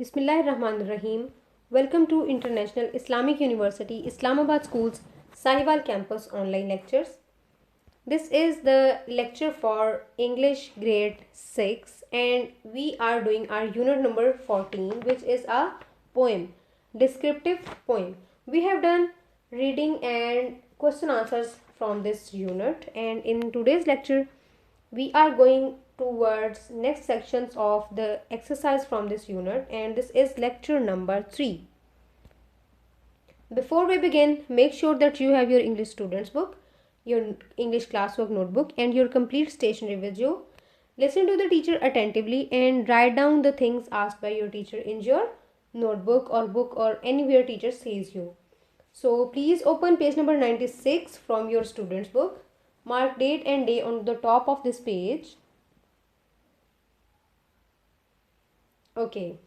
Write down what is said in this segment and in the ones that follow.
Bismillahirrahmanirrahim. Welcome to International Islamic University, Islamabad School's Sahiwal Campus online lectures. This is the lecture for English grade 6 and we are doing our unit number 14, which is a poem, descriptive poem. We have done reading and question answers from this unit, and in today's lecture we are going towards next sections of the exercise from this unit, and this is lecture number 3. Before we begin, make sure that you have your English students book, your English classwork notebook and your complete stationery with you. Listen to the teacher attentively and write down the things asked by your teacher in your notebook or book or anywhere teacher says you. So please open page number 96 from your students book. Mark date and day on the top of this page. Okay,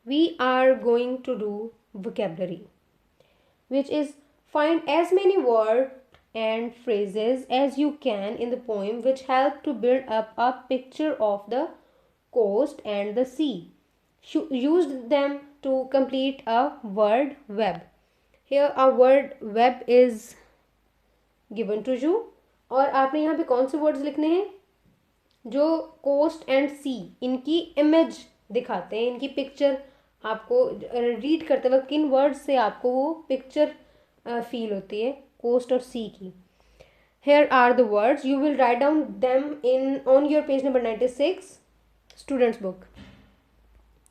we are going to do vocabulary, which is find as many words and phrases as you can in the poem which help to build up a picture of the coast and the sea. Use them to complete a word web. Here a word web is given to you और आपने यहाँ पे कौन से words लिखने हैं जो coast and सी इनकी इमेज दिखाते हैं, इनकी पिक्चर आपको रीड करते वक्त किन वर्ड्स से आपको वो पिक्चर फील होती है कोस्ट और सी की. Here are the words. You will write down them on your page number 96 students book.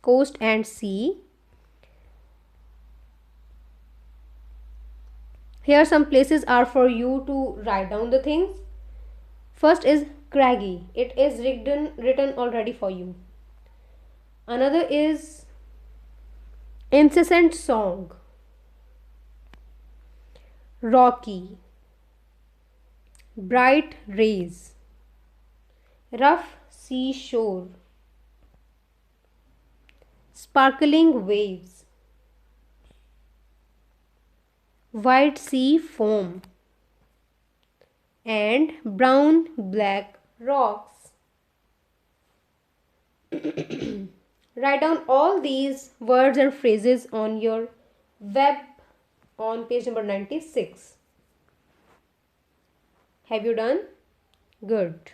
Coast and sea. Here some places are for you to write down the things. First is craggy. It is written already for you. Another is incessant song. Rocky. Bright rays. Rough seashore. Sparkling waves. White sea foam. And brown black rocks. Write down all these words and phrases on your web on page number 96. Have you done? Good.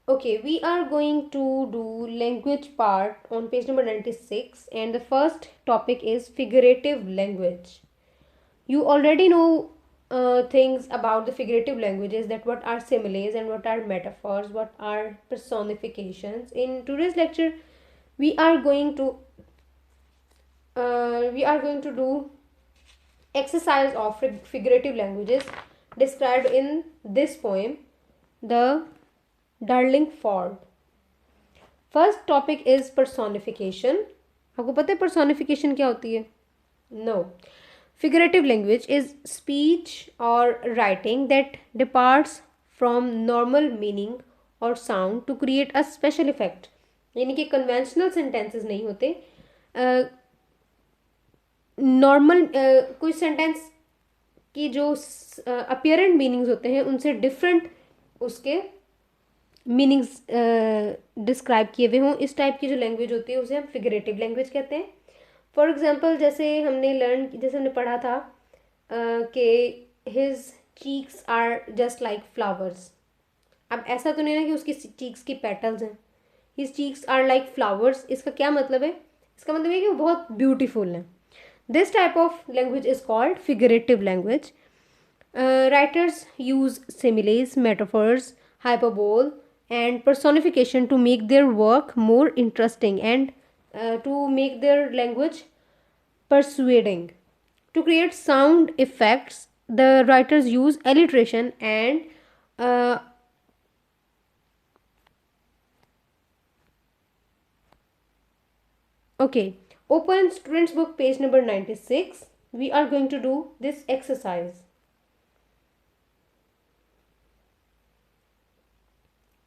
Okay, we are going to do language part on page number 96, and the first topic is figurative language. You already know things about the figurative languages, that what are similes and what are metaphors, what are personifications. In today's lecture we are going to do exercise of figurative languages described in this poem, The Darling Ford. First topic is personification. आपको पता है personification क्या होती है? No. Figurative language is speech or writing that departs from normal meaning or sound to create a special effect. यानी कि conventional sentences नहीं होते. नॉर्मल कोई सेंटेंस की जो अपियरेंट मीनिंग्स होते हैं उनसे डिफरेंट उसके मीनिंग्स डिस्क्राइब किए हुए हों, इस टाइप की जो लैंग्वेज होती है उसे हम फिगरेटिव लैंग्वेज कहते हैं. फॉर एग्जांपल जैसे हमने पढ़ा था कि his cheeks are just like flowers. अब ऐसा तो नहीं है कि उसकी चीक्स की पेटल्स हैं. His cheeks are like flowers, इसका क्या मतलब है? इसका मतलब है कि वो बहुत ब्यूटीफुल हैं. This type of language is called figurative language. Writers use similes, metaphors, hyperbole and personification to make their work more interesting and to make their language persuading. To create sound effects, the writers use alliteration and okay. Open students book page number 96. We are going to do this exercise.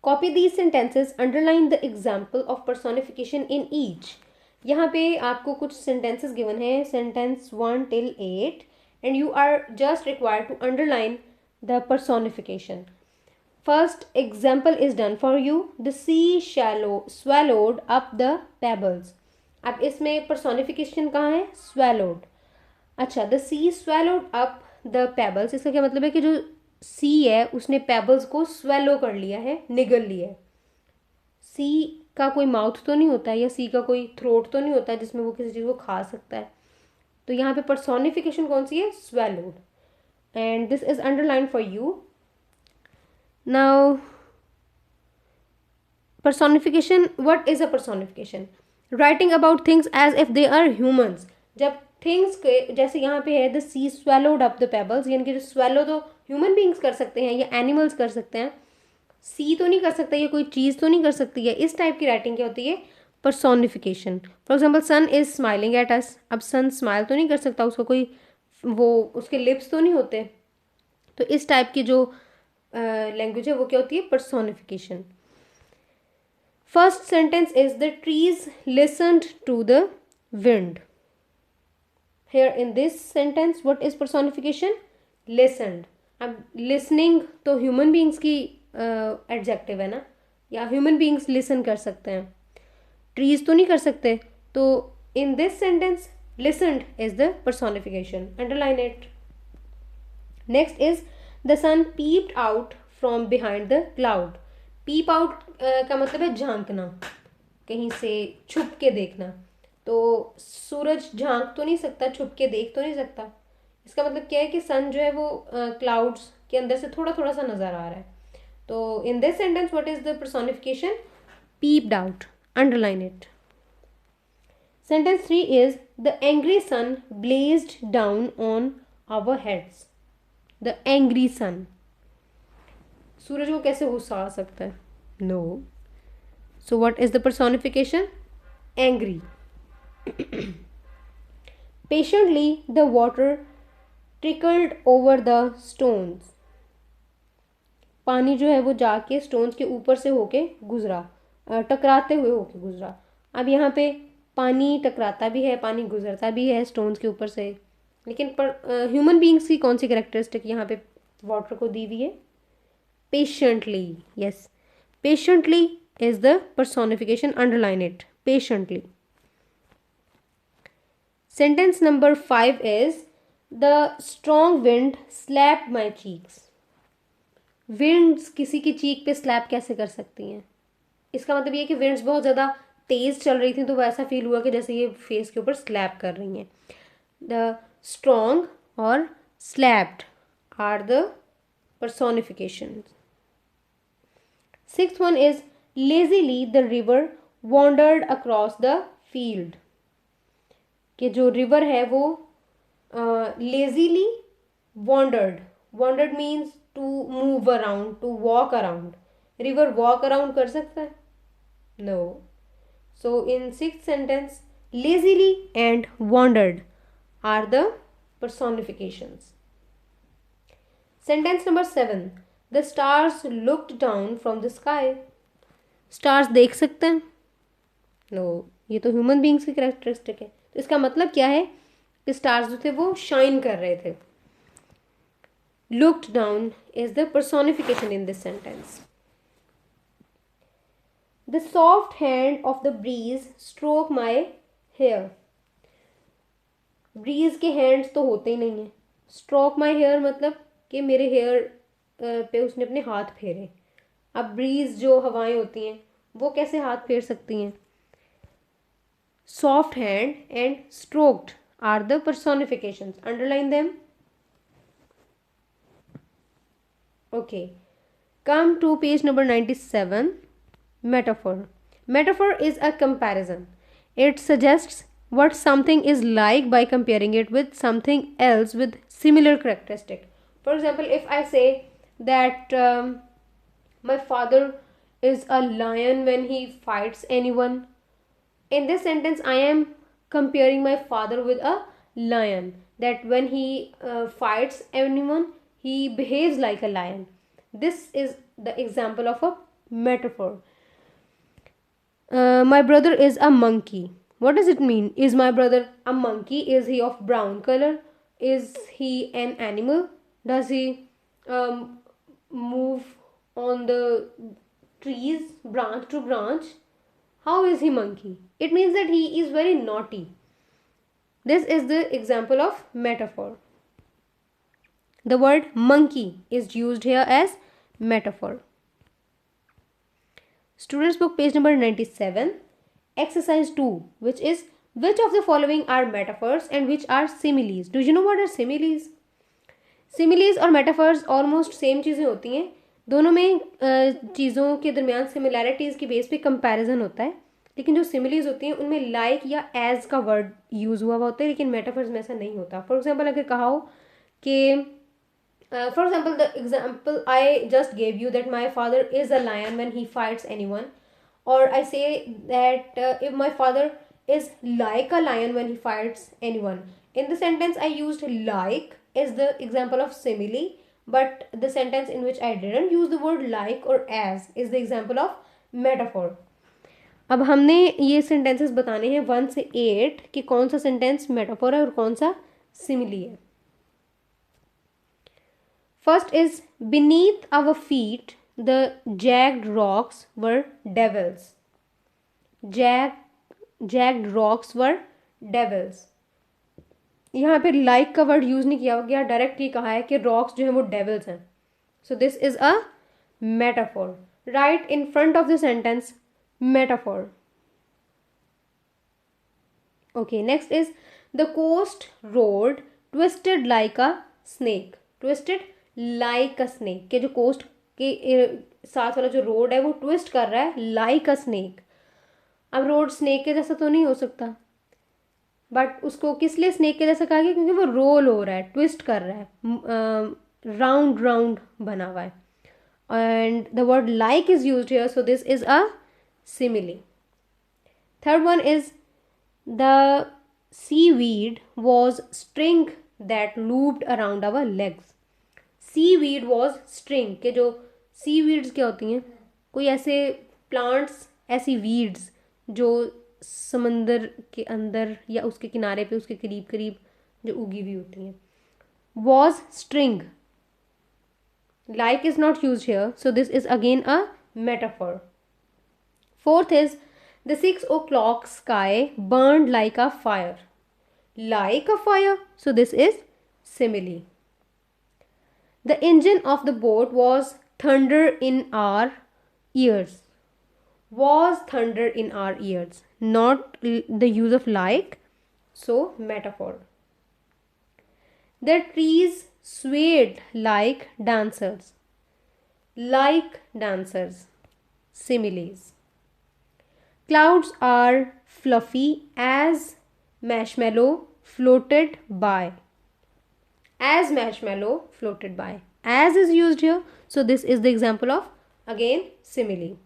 Copy these sentences, underline the example of personification in each. यहाँ पे आपको कुछ sentences given हैं, sentence 1 till 8, and you are just required to underline the personification. First example is done for you, the sea swallowed up the pebbles. अब इसमें personification कहाँ है? swallowed. अच्छा, the sea swallowed up the pebbles, इसका क्या मतलब है कि जो सी है उसने पेबल्स को स्वेलो कर लिया है, निगल लिया है. सी का कोई माउथ तो नहीं होता है, या सी का कोई थ्रोट तो नहीं होता है जिसमें वो किसी चीज़ को खा सकता है. तो यहाँ पे पर्सोनिफिकेशन कौन सी है? swallowed. And this is underline for you. Now personification, what is a personification? Writing about things as if they are humans. जब things के जैसे यहाँ पे है the sea swallowed up the pebbles, यानी कि जो swallow तो human beings कर सकते हैं या animals कर सकते हैं, sea तो नहीं कर सकता, ये कोई चीज़ तो नहीं कर सकती है. इस टाइप की राइटिंग क्या होती है? personification. For example sun is smiling at us. अब sun smile तो नहीं कर सकता, उसको कोई वो उसके lips तो नहीं होते. तो इस टाइप की जो लैंग्वेज है वो क्या होती है? personification. First sentence is the trees listened to the wind. Here in this sentence, what is personification? Listened. अब listening तो human beings की adjective है ना, या human beings listen कर सकते हैं, trees तो नहीं कर सकते. तो in this sentence, listened is the personification. Underline it. Next is the sun peeped out from behind the cloud. Peep out का मतलब है झांकना, कहीं से छुप के देखना. तो सूरज झांक तो नहीं सकता, छुप के देख तो नहीं सकता. इसका मतलब क्या है कि सन जो है वो क्लाउड्स के अंदर से थोड़ा थोड़ा सा नजर आ रहा है. तो in this sentence what is the personification? Peeped out. Underline it. Sentence 3 is the angry sun blazed down on our heads. The angry sun, सूरज को कैसे गुस्सा आ सकता है? No. So what is the personification? Angry. Patiently the water trickled over the stones. पानी जो है वो जाके स्टोन्स के ऊपर से होके गुजरा, टकराते हुए होके गुजरा. अब यहाँ पे पानी टकराता भी है, पानी गुजरता भी है स्टोन्स के ऊपर से, लेकिन ह्यूमन बींग्स की कौन सी कैरेक्टरिस्टिक यहाँ पे वाटर को दी हुई है? Patiently. Yes, patiently is the personification. Underline it. Patiently. Sentence number 5 is the strong wind slapped my cheeks. Winds किसी की चीक पे स्लैप कैसे कर सकती हैं? इसका मतलब ये कि winds बहुत ज़्यादा तेज चल रही थी, तो वैसा फील हुआ कि जैसे ये फेस के ऊपर स्लैप कर रही हैं. The strong और slapped are the personifications. Sixth one is lazily the river wandered across the field. कि जो रिवर है वो lazily wandered. Wandered means to move around, to walk around. River walk around कर सकता है? No. So in sixth sentence, lazily and wandered are the personifications. Sentence number 7. The stars looked down from the sky. Stars देख सकते हैं? No. ये तो human beings की characteristic है. तो इसका मतलब क्या है कि स्टार्स जो थे वो शाइन कर रहे थे. Looked down is the personification in this sentence. The soft hand of the breeze stroke my hair. Breeze के हैंड्स तो होते ही नहीं है. स्ट्रोक माई हेयर मतलब कि मेरे हेयर पे उसने अपने हाथ फेरे. अब ब्रीज जो हवाएं होती हैं वो कैसे हाथ फेर सकती हैं? Soft hand and stroked are the personifications. Underline them. Okay, come to page number 97. Metaphor. Metaphor is a comparison. It suggests what something is like by comparing it with something else with similar characteristic. For example, if I say that my father is a lion when he fights anyone, in this sentence I am comparing my father with a lion, that when he fights anyone he behaves like a lion. This is the example of a metaphor. My brother is a monkey. What does it mean? Is my brother a monkey? Is he of brown color? Is he an animal? Does he move on the trees, branch to branch, how is he monkey? It means that he is very naughty. This is the example of metaphor. The word monkey is used here as metaphor. Students book page number 97. Exercise 2, which is which of the following are metaphors and which are similes? Do you know what are similes? Similes और metaphors almost same चीज़ें होती हैं. दोनों में चीज़ों के दरमियान similarities की बेस पे कंपैरिजन होता है, लेकिन जो सिमिलीज होती हैं उनमें लाइक या एज का वर्ड यूज़ हुआ होता है, लेकिन मेटाफर्स में ऐसा नहीं होता. फॉर एग्जांपल अगर कहा हो कि for example, the example I just gave you, that my father is a lion when he fights anyone, or I say that if my father is like a lion when he fights anyone. In the sentence I used like is the example of simile, but the sentence in which I didn't use the word like or as is the example of metaphor. अब हमने ये sentences बताने हैं 1 से 8 कि कौन सा sentence metaphor है और कौन सा सिमिली है. First is beneath our feet the jagged rocks were devils. Jagged rocks were devils. यहाँ पे like का वर्ड यूज नहीं किया गया, डायरेक्ट ये कहा है कि रॉक्स जो है वो डेविल्स हैं. So this is a metaphor. Right in front of the sentence metaphor. Okay, next is the coast road twisted like a snake. Twisted like a snake. के जो कोस्ट के साथ वाला जो रोड है वो ट्विस्ट कर रहा है like a snake. अब रोड स्नेक के जैसा तो नहीं हो सकता, बट उसको किस लिए स्नेक के जैसा कहा गया? क्योंकि वो रोल हो रहा है, ट्विस्ट कर रहा है, राउंड राउंड बना हुआ है. And the word like is used here, so this is a simile. Third one is the seaweed was string that looped around our legs. Seaweed was string. के जो seaweeds क्या होती हैं? कोई ऐसे plants, ऐसी weeds जो समंदर के अंदर या उसके किनारे पे उसके करीब करीब जो उगी हुई होती हैं. Was string. Like is not used here, so this is again a metaphor. Fourth is the 6 o'clock sky burned like a fire. Like a fire, so this is simile. The engine of the boat was thunder in our ears. Was thunder in our ears, not the use of like, so metaphor. The trees swayed like dancers. Like dancers, similes. Clouds are fluffy as marshmallow floated by. As marshmallow floated by. As is used here, so this is the example of again simile.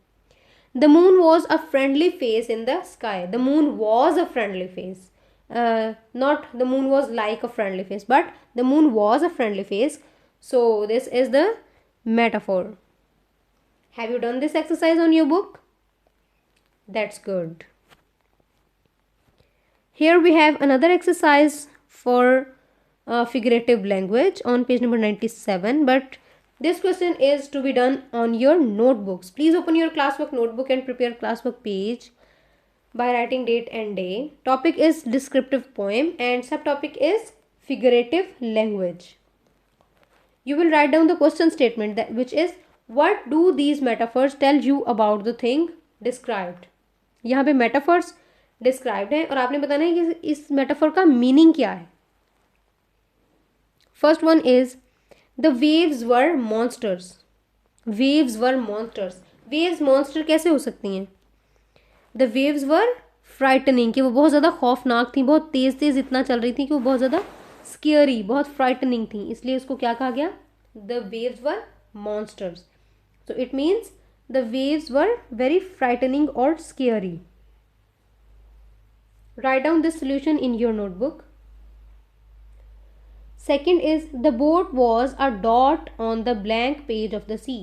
The moon was a friendly face in the sky. The moon was a friendly face. Not the moon was like a friendly face, but the moon was a friendly face. So this is the metaphor. Have you done this exercise on your book? That's good. Here we have another exercise for figurative language on page number 97, but this question is to be done on your notebooks. Please open your classwork notebook and prepare classwork page by writing date and day. Topic is descriptive poem and subtopic is figurative language. You will write down the question statement, that which is what do these metaphors tell you about the thing described. यहाँ पे metaphors described है और आपने बताना है कि इस metaphor का मीनिंग क्या है. First one is the waves were monsters. Waves were monsters. Waves monster कैसे हो सकती हैं? द वेव्स वर फ्राइटनिंग, कि वो बहुत ज़्यादा खौफनाक थी, बहुत तेज़ तेज़ इतना चल रही थी कि वो बहुत ज़्यादा स्केरी, बहुत फ्राइटनिंग थी, इसलिए उसको क्या कहा गया? The waves were monsters. So it means the waves were very frightening or scary. Write down this solution in your notebook. Second is the boat was a dot on the blank page of the sea.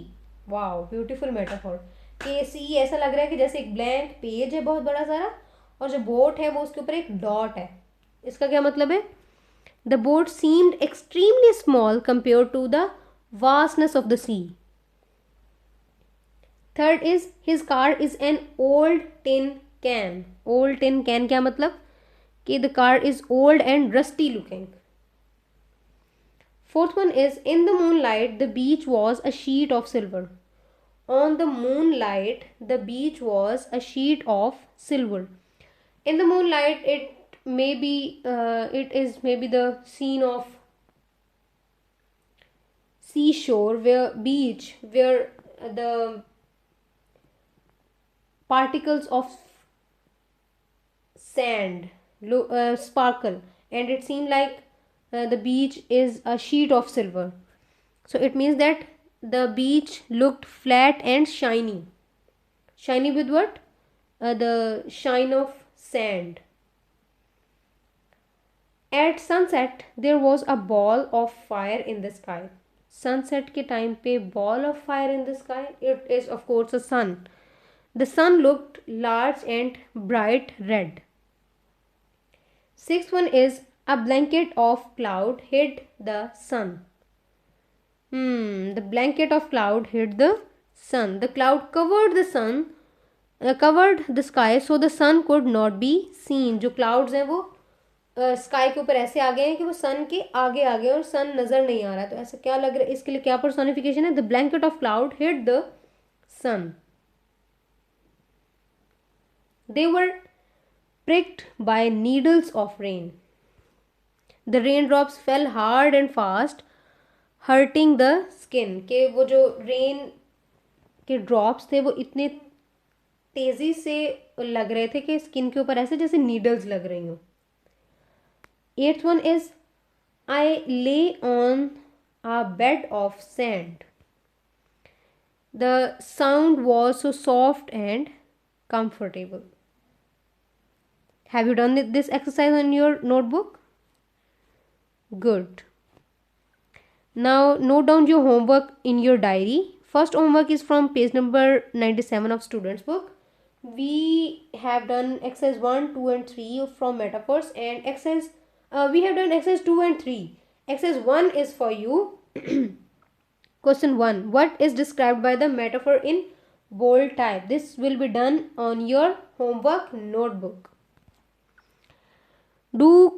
Wow, beautiful metaphor. कि sea ऐसा लग रहा है कि जैसे एक blank page है बहुत बड़ा सारा, और जो boat है वो उसके ऊपर एक dot है. इसका क्या मतलब है? The boat seemed extremely small compared to the vastness of the sea. Third is his car is an old tin can. Old tin can क्या मतलब कि the car is old and rusty looking. Fourth one is in the moon light the beach was a sheet of silver. On the moonlight, the beach was a sheet of silver. In the moonlight, it is maybe the scene of seashore, where the particles of sand sparkle, and it seemed like the beach is a sheet of silver. So it means that the beach looked flat and shiny. Shiny with what? The shine of sand. At sunset, there was a ball of fire in the sky. Sunset के time पे ball of fire in the sky. It is of course a sun. The sun looked large and bright red. Sixth one is a blanket of cloud hid the sun. The blanket of cloud hid the sun. The cloud covered the sun, covered the sky, so the sun could not be seen. जो clouds हैं वो sky के ऊपर ऐसे आ गए हैं कि वो सन के आगे आ गए और सन नजर नहीं आ रहा. तो ऐसा क्या लग रहा है, इसके लिए क्या पर्सोनिफिकेशन है? The blanket of cloud hid the sun. They were pricked by needles of rain. The raindrops fell hard and fast, hurting the skin. के वो जो रेन के ड्रॉप्स थे वो इतने तेजी से लग रहे थे कि स्किन के ऊपर ऐसे जैसे नीडल्स लग रही हो. Eighth one is I lay on a bed of sand. The sound was so soft and comfortable. Have you done this exercise on your notebook? Good. Now note down your homework in your diary. First homework is from page number 97 of students book. We have done exercise 1, 2 and 3 from metaphors, and we have done exercise 2 and 3. Exercise 1 is for you. Question 1. What is described by the metaphor in bold type? This will be done on your homework notebook. Do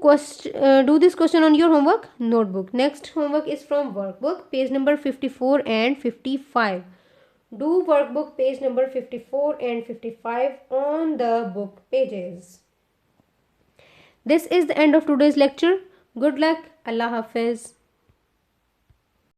this question on your homework notebook. Next homework is from workbook, page number 54 and 55. Do workbook page number 54 and 55 on the book pages. This is the end of today's lecture. Good luck. Allah Hafiz.